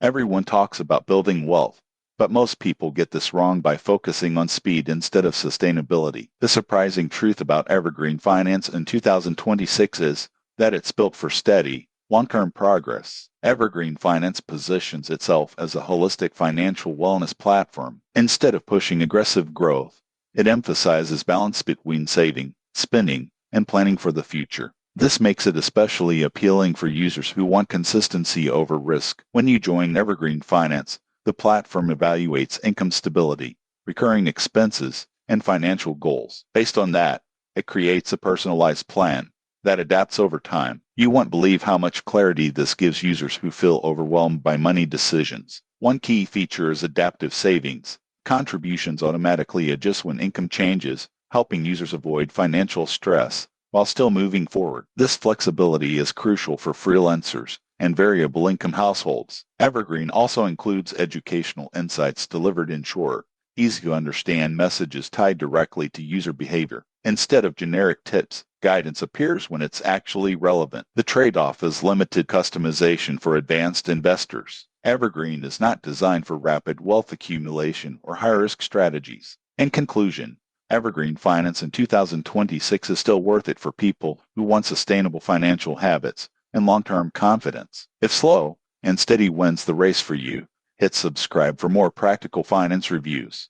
Everyone talks about building wealth, but most people get this wrong by focusing on speed instead of sustainability. The surprising truth about Evergreen Finance in 2026 is that it's built for steady, long-term progress. Evergreen Finance positions itself as a holistic financial wellness platform. Instead of pushing aggressive growth, it emphasizes balance between saving, spending, and planning for the future. This makes it especially appealing for users who want consistency over risk. When you join Evergreen Finance, the platform evaluates income stability, recurring expenses, and financial goals. Based on that, it creates a personalized plan that adapts over time. You won't believe how much clarity this gives users who feel overwhelmed by money decisions. One key feature is adaptive savings. Contributions automatically adjust when income changes, helping users avoid financial stress while still moving forward. This flexibility is crucial for freelancers and variable income households. Evergreen also includes educational insights delivered in short, easy-to-understand messages tied directly to user behavior. Instead of generic tips, guidance appears when it's actually relevant. The trade-off is limited customization for advanced investors. Evergreen is not designed for rapid wealth accumulation or high-risk strategies. In conclusion, Evergreen Finance in 2026 is still worth it for people who want sustainable financial habits and long-term confidence. If slow and steady wins the race for you, hit subscribe for more practical finance reviews.